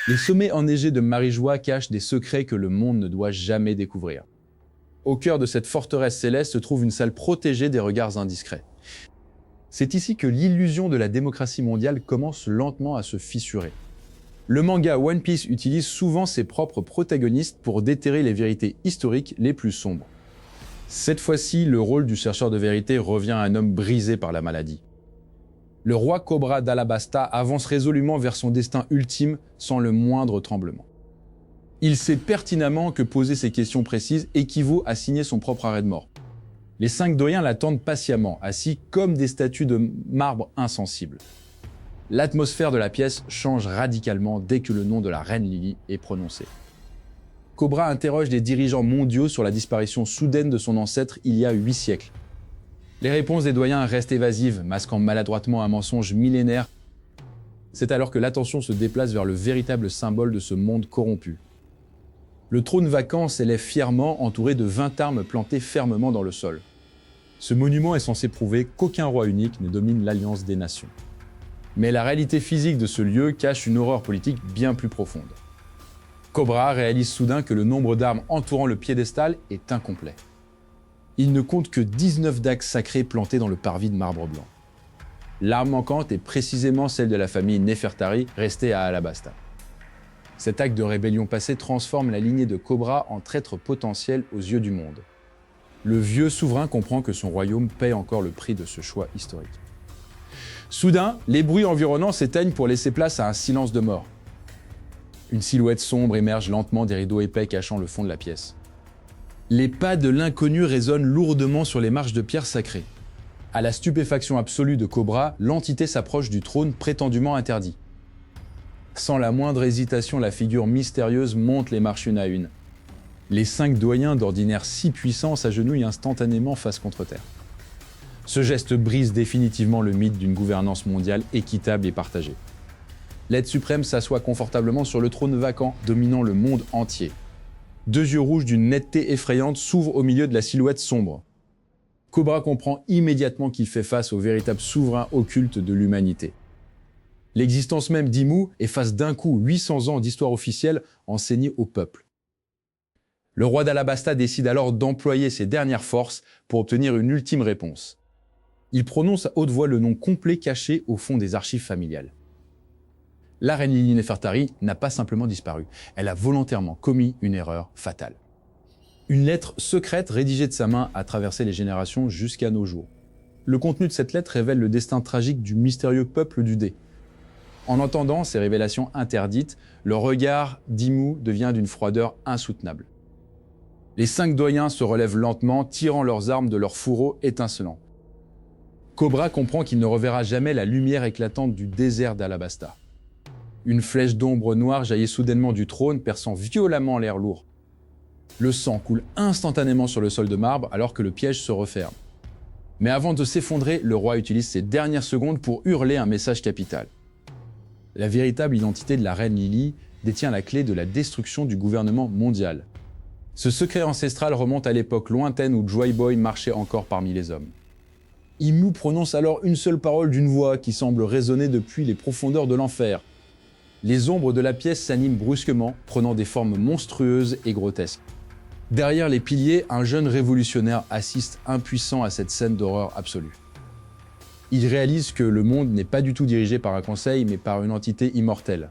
Les sommets enneigés de Marijua cachent des secrets que le monde ne doit jamais découvrir. Au cœur de cette forteresse céleste se trouve une salle protégée des regards indiscrets. C'est ici que l'illusion de la démocratie mondiale commence lentement à se fissurer. Le manga One Piece utilise souvent ses propres protagonistes pour déterrer les vérités historiques les plus sombres. Cette fois-ci, le rôle du chercheur de vérité revient à un homme brisé par la maladie. Le roi Cobra d'Alabasta avance résolument vers son destin ultime sans le moindre tremblement. Il sait pertinemment que poser ces questions précises équivaut à signer son propre arrêt de mort. Les 5 doyens l'attendent patiemment, assis comme des statues de marbre insensibles. L'atmosphère de la pièce change radicalement dès que le nom de la reine Lily est prononcé. Cobra interroge les dirigeants mondiaux sur la disparition soudaine de son ancêtre il y a 8 siècles. Les réponses des doyens restent évasives, masquant maladroitement un mensonge millénaire. C'est alors que l'attention se déplace vers le véritable symbole de ce monde corrompu. Le trône vacant s'élève fièrement, entouré de 20 armes plantées fermement dans le sol. Ce monument est censé prouver qu'aucun roi unique ne domine l'alliance des nations. Mais la réalité physique de ce lieu cache une horreur politique bien plus profonde. Cobra réalise soudain que le nombre d'armes entourant le piédestal est incomplet. Il ne compte que 19 dagues sacrées plantées dans le parvis de marbre blanc. L'arme manquante est précisément celle de la famille Nefertari, restée à Alabasta. Cet acte de rébellion passée transforme la lignée de Cobra en traître potentiel aux yeux du monde. Le vieux souverain comprend que son royaume paie encore le prix de ce choix historique. Soudain, les bruits environnants s'éteignent pour laisser place à un silence de mort. Une silhouette sombre émerge lentement des rideaux épais cachant le fond de la pièce. Les pas de l'inconnu résonnent lourdement sur les marches de pierre sacrées. À la stupéfaction absolue de Cobra, l'entité s'approche du trône prétendument interdit. Sans la moindre hésitation, la figure mystérieuse monte les marches une à une. Les 5 doyens, d'ordinaire si puissants, s'agenouillent instantanément face contre terre. Ce geste brise définitivement le mythe d'une gouvernance mondiale équitable et partagée. L'être suprême s'assoit confortablement sur le trône vacant, dominant le monde entier. 2 yeux rouges d'une netteté effrayante s'ouvrent au milieu de la silhouette sombre. Cobra comprend immédiatement qu'il fait face au véritable souverain occulte de l'humanité. L'existence même d'Imu efface d'un coup 800 ans d'histoire officielle enseignée au peuple. Le roi d'Alabasta décide alors d'employer ses dernières forces pour obtenir une ultime réponse. Il prononce à haute voix le nom complet caché au fond des archives familiales. La reine Lily Nefertari n'a pas simplement disparu, elle a volontairement commis une erreur fatale. Une lettre secrète rédigée de sa main a traversé les générations jusqu'à nos jours. Le contenu de cette lettre révèle le destin tragique du mystérieux peuple du Dé. En entendant ces révélations interdites, le regard d'Imu devient d'une froideur insoutenable. Les 5 doyens se relèvent lentement, tirant leurs armes de leurs fourreaux étincelants. Cobra comprend qu'il ne reverra jamais la lumière éclatante du désert d'Alabasta. Une flèche d'ombre noire jaillit soudainement du trône, perçant violemment l'air lourd. Le sang coule instantanément sur le sol de marbre alors que le piège se referme. Mais avant de s'effondrer, le roi utilise ses dernières secondes pour hurler un message capital. La véritable identité de la reine Lily détient la clé de la destruction du gouvernement mondial. Ce secret ancestral remonte à l'époque lointaine où Joy Boy marchait encore parmi les hommes. Imu prononce alors une seule parole d'une voix qui semble résonner depuis les profondeurs de l'enfer. Les ombres de la pièce s'animent brusquement, prenant des formes monstrueuses et grotesques. Derrière les piliers, un jeune révolutionnaire assiste impuissant à cette scène d'horreur absolue. Il réalise que le monde n'est pas du tout dirigé par un conseil, mais par une entité immortelle.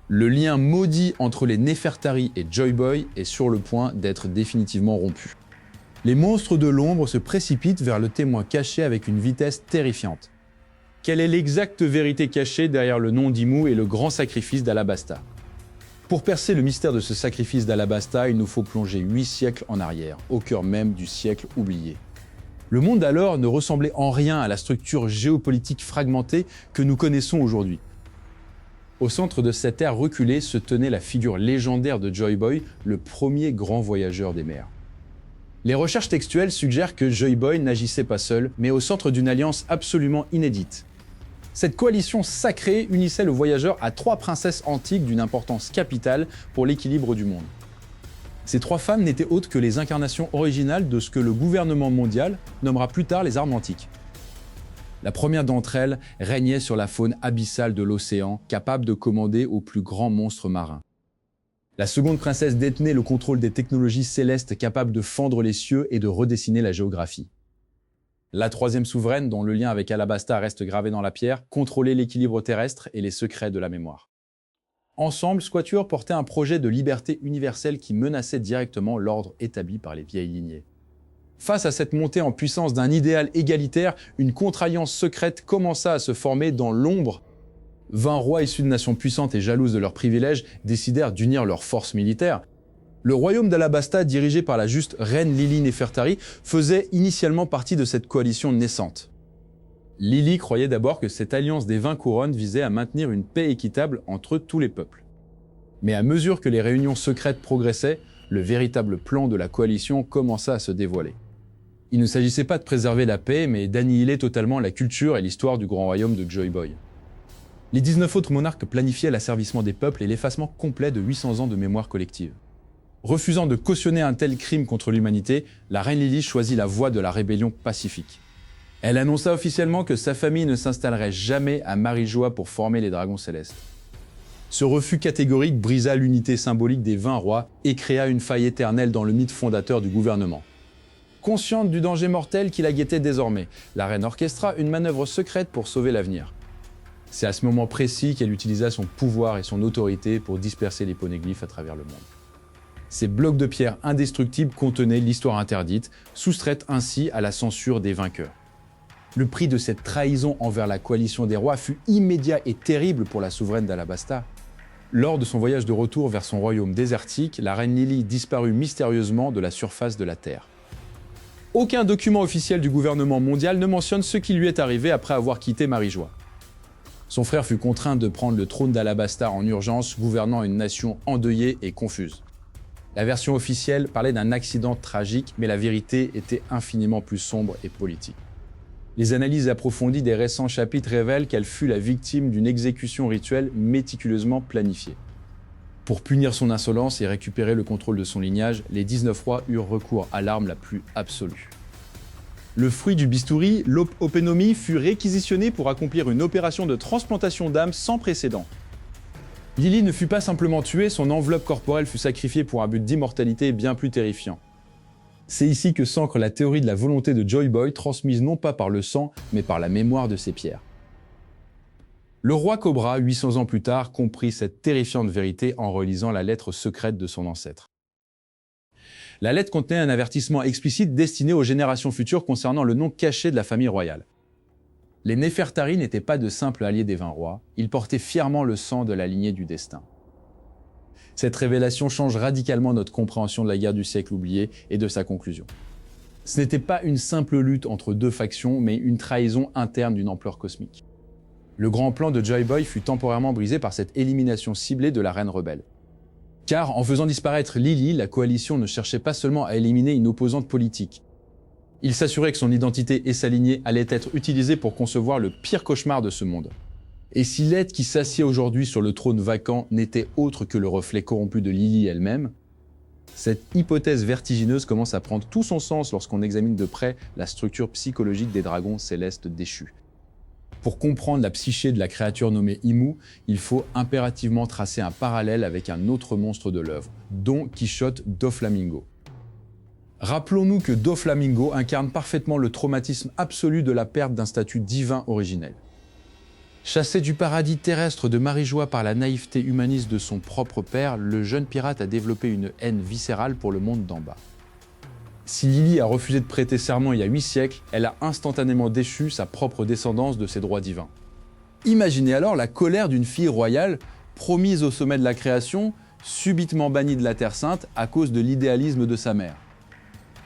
Le lien maudit entre les Nefertari et Joy Boy est sur le point d'être définitivement rompu. Les monstres de l'ombre se précipitent vers le témoin caché avec une vitesse terrifiante. Quelle est l'exacte vérité cachée derrière le nom d'Imu et le grand sacrifice d'Alabasta? Pour percer le mystère de ce sacrifice d'Alabasta, il nous faut plonger 8 siècles en arrière, au cœur même du siècle oublié. Le monde alors ne ressemblait en rien à la structure géopolitique fragmentée que nous connaissons aujourd'hui. Au centre de cette ère reculée se tenait la figure légendaire de Joy Boy, le premier grand voyageur des mers. Les recherches textuelles suggèrent que Joy Boy n'agissait pas seul, mais au centre d'une alliance absolument inédite. Cette coalition sacrée unissait le voyageur à 3 princesses antiques d'une importance capitale pour l'équilibre du monde. Ces 3 femmes n'étaient autres que les incarnations originales de ce que le gouvernement mondial nommera plus tard les armes antiques. La première d'entre elles régnait sur la faune abyssale de l'océan, capable de commander aux plus grands monstres marins. La seconde princesse détenait le contrôle des technologies célestes capables de fendre les cieux et de redessiner la géographie. La troisième souveraine, dont le lien avec Alabasta reste gravé dans la pierre, contrôlait l'équilibre terrestre et les secrets de la mémoire. Ensemble, Squatuor portait un projet de liberté universelle qui menaçait directement l'ordre établi par les vieilles lignées. Face à cette montée en puissance d'un idéal égalitaire, une contre-alliance secrète commença à se former dans l'ombre. 20 rois issus de nations puissantes et jalouses de leurs privilèges décidèrent d'unir leurs forces militaires. Le royaume d'Alabasta, dirigé par la juste reine Lili Nefertari, faisait initialement partie de cette coalition naissante. Lili croyait d'abord que cette alliance des 20 couronnes visait à maintenir une paix équitable entre tous les peuples. Mais à mesure que les réunions secrètes progressaient, le véritable plan de la coalition commença à se dévoiler. Il ne s'agissait pas de préserver la paix, mais d'annihiler totalement la culture et l'histoire du grand royaume de Joy Boy. Les 19 autres monarques planifiaient l'asservissement des peuples et l'effacement complet de 800 ans de mémoire collective. Refusant de cautionner un tel crime contre l'humanité, la reine Lili choisit la voie de la rébellion pacifique. Elle annonça officiellement que sa famille ne s'installerait jamais à Marijua pour former les dragons célestes. Ce refus catégorique brisa l'unité symbolique des 20 rois et créa une faille éternelle dans le mythe fondateur du gouvernement. Consciente du danger mortel qui la guettait désormais, la reine orchestra une manœuvre secrète pour sauver l'avenir. C'est à ce moment précis qu'elle utilisa son pouvoir et son autorité pour disperser les poneglyphes à travers le monde. Ces blocs de pierre indestructibles contenaient l'histoire interdite, soustraite ainsi à la censure des vainqueurs. Le prix de cette trahison envers la coalition des rois fut immédiat et terrible pour la souveraine d'Alabasta. Lors de son voyage de retour vers son royaume désertique, la reine Lili disparut mystérieusement de la surface de la Terre. Aucun document officiel du gouvernement mondial ne mentionne ce qui lui est arrivé après avoir quitté Marijua. Son frère fut contraint de prendre le trône d'Alabasta en urgence, gouvernant une nation endeuillée et confuse. La version officielle parlait d'un accident tragique, mais la vérité était infiniment plus sombre et politique. Les analyses approfondies des récents chapitres révèlent qu'elle fut la victime d'une exécution rituelle méticuleusement planifiée. Pour punir son insolence et récupérer le contrôle de son lignage, les 19 rois eurent recours à l'arme la plus absolue. Le fruit du bistouri, l'opénomie, fut réquisitionné pour accomplir une opération de transplantation d'âme sans précédent. Lili ne fut pas simplement tuée, son enveloppe corporelle fut sacrifiée pour un but d'immortalité bien plus terrifiant. C'est ici que s'ancre la théorie de la volonté de Joy Boy, transmise non pas par le sang, mais par la mémoire de ses pierres. Le roi Cobra, 800 ans plus tard, comprit cette terrifiante vérité en relisant la lettre secrète de son ancêtre. La lettre contenait un avertissement explicite destiné aux générations futures concernant le nom caché de la famille royale. Les Nefertari n'étaient pas de simples alliés des 20 rois, ils portaient fièrement le sang de la lignée du destin. Cette révélation change radicalement notre compréhension de la guerre du siècle oubliée et de sa conclusion. Ce n'était pas une simple lutte entre deux factions, mais une trahison interne d'une ampleur cosmique. Le grand plan de Joy Boy fut temporairement brisé par cette élimination ciblée de la reine rebelle. Car en faisant disparaître Lili, la coalition ne cherchait pas seulement à éliminer une opposante politique. Il s'assurait que son identité et sa lignée allaient être utilisées pour concevoir le pire cauchemar de ce monde. Et si l'être qui s'assied aujourd'hui sur le trône vacant n'était autre que le reflet corrompu de Lili elle-même, cette hypothèse vertigineuse commence à prendre tout son sens lorsqu'on examine de près la structure psychologique des dragons célestes déchus. Pour comprendre la psyché de la créature nommée Imu, il faut impérativement tracer un parallèle avec un autre monstre de l'œuvre, Don Quichotte Doflamingo. Rappelons-nous que Doflamingo incarne parfaitement le traumatisme absolu de la perte d'un statut divin originel. Chassé du paradis terrestre de Marijua par la naïveté humaniste de son propre père, le jeune pirate a développé une haine viscérale pour le monde d'en bas. Si Lili a refusé de prêter serment il y a 8 siècles, elle a instantanément déchu sa propre descendance de ses droits divins. Imaginez alors la colère d'une fille royale, promise au sommet de la création, subitement bannie de la Terre Sainte à cause de l'idéalisme de sa mère.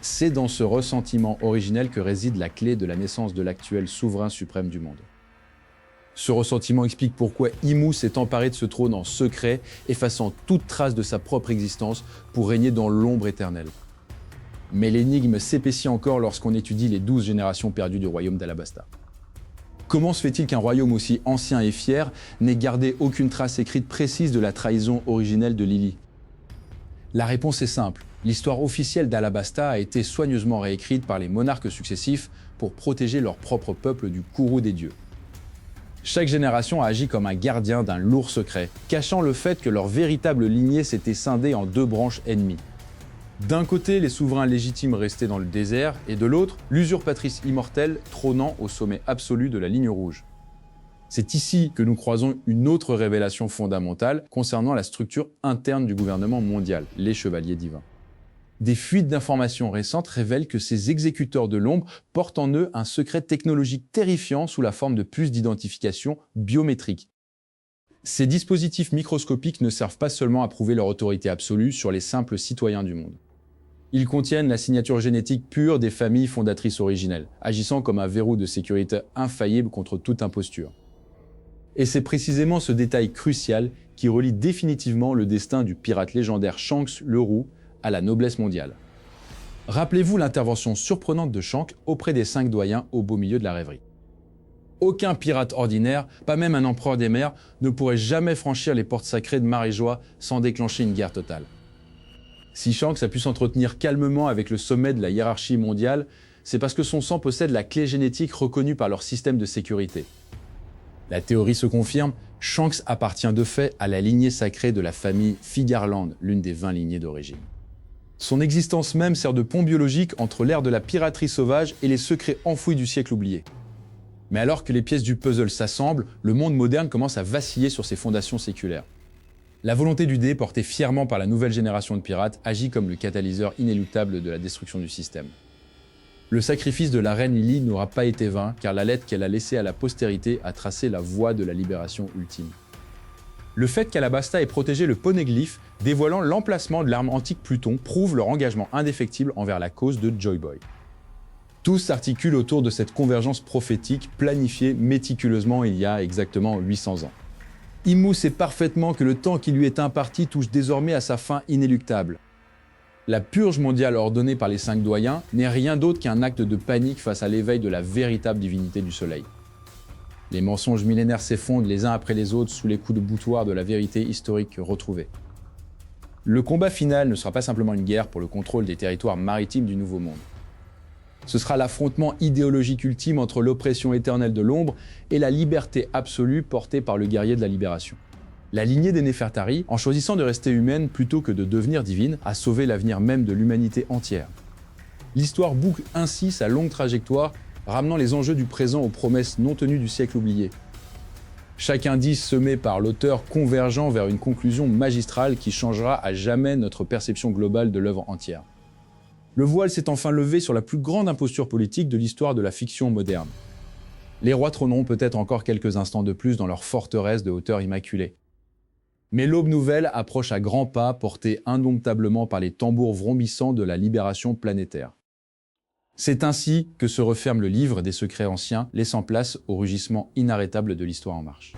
C'est dans ce ressentiment originel que réside la clé de la naissance de l'actuel souverain suprême du monde. Ce ressentiment explique pourquoi Imu s'est emparé de ce trône en secret, effaçant toute trace de sa propre existence pour régner dans l'ombre éternelle. Mais l'énigme s'épaissit encore lorsqu'on étudie les 12 générations perdues du royaume d'Alabasta. Comment se fait-il qu'un royaume aussi ancien et fier n'ait gardé aucune trace écrite précise de la trahison originelle de Lili ? La réponse est simple. L'histoire officielle d'Alabasta a été soigneusement réécrite par les monarques successifs pour protéger leur propre peuple du courroux des dieux. Chaque génération a agi comme un gardien d'un lourd secret, cachant le fait que leur véritable lignée s'était scindée en deux branches ennemies. D'un côté, les souverains légitimes restés dans le désert, et de l'autre, l'usurpatrice immortelle trônant au sommet absolu de la ligne rouge. C'est ici que nous croisons une autre révélation fondamentale concernant la structure interne du gouvernement mondial, les Chevaliers divins. Des fuites d'informations récentes révèlent que ces exécuteurs de l'ombre portent en eux un secret technologique terrifiant sous la forme de puces d'identification biométriques. Ces dispositifs microscopiques ne servent pas seulement à prouver leur autorité absolue sur les simples citoyens du monde. Ils contiennent la signature génétique pure des familles fondatrices originelles, agissant comme un verrou de sécurité infaillible contre toute imposture. Et c'est précisément ce détail crucial qui relie définitivement le destin du pirate légendaire Shanks le Roux à la noblesse mondiale. Rappelez-vous l'intervention surprenante de Shanks auprès des 5 doyens au beau milieu de la rêverie. Aucun pirate ordinaire, pas même un empereur des mers, ne pourrait jamais franchir les portes sacrées de Maréjoie sans déclencher une guerre totale. Si Shanks a pu s'entretenir calmement avec le sommet de la hiérarchie mondiale, c'est parce que son sang possède la clé génétique reconnue par leur système de sécurité. La théorie se confirme, Shanks appartient de fait à la lignée sacrée de la famille Figarland, l'une des 20 lignées d'origine. Son existence même sert de pont biologique entre l'ère de la piraterie sauvage et les secrets enfouis du siècle oublié. Mais alors que les pièces du puzzle s'assemblent, le monde moderne commence à vaciller sur ses fondations séculaires. La volonté du dé, portée fièrement par la nouvelle génération de pirates, agit comme le catalyseur inéluctable de la destruction du système. Le sacrifice de la reine Lily n'aura pas été vain, car la lettre qu'elle a laissée à la postérité a tracé la voie de la libération ultime. Le fait qu'Alabasta ait protégé le poneglyphe, dévoilant l'emplacement de l'arme antique Pluton, prouve leur engagement indéfectible envers la cause de Joy Boy. Tout s'articule autour de cette convergence prophétique planifiée méticuleusement il y a exactement 800 ans. Immu sait parfaitement que le temps qui lui est imparti touche désormais à sa fin inéluctable. La purge mondiale ordonnée par les 5 doyens n'est rien d'autre qu'un acte de panique face à l'éveil de la véritable divinité du soleil. Les mensonges millénaires s'effondrent les uns après les autres sous les coups de boutoir de la vérité historique retrouvée. Le combat final ne sera pas simplement une guerre pour le contrôle des territoires maritimes du Nouveau Monde. Ce sera l'affrontement idéologique ultime entre l'oppression éternelle de l'ombre et la liberté absolue portée par le guerrier de la libération. La lignée des Néfertari, en choisissant de rester humaine plutôt que de devenir divine, a sauvé l'avenir même de l'humanité entière. L'histoire boucle ainsi sa longue trajectoire, ramenant les enjeux du présent aux promesses non tenues du siècle oublié. Chaque indice semé par l'auteur convergeant vers une conclusion magistrale qui changera à jamais notre perception globale de l'œuvre entière. Le voile s'est enfin levé sur la plus grande imposture politique de l'histoire de la fiction moderne. Les rois trôneront peut-être encore quelques instants de plus dans leur forteresse de hauteur immaculée. Mais l'aube nouvelle approche à grands pas, portée indomptablement par les tambours vrombissants de la libération planétaire. C'est ainsi que se referme le livre des secrets anciens, laissant place au rugissement inarrêtable de l'histoire en marche.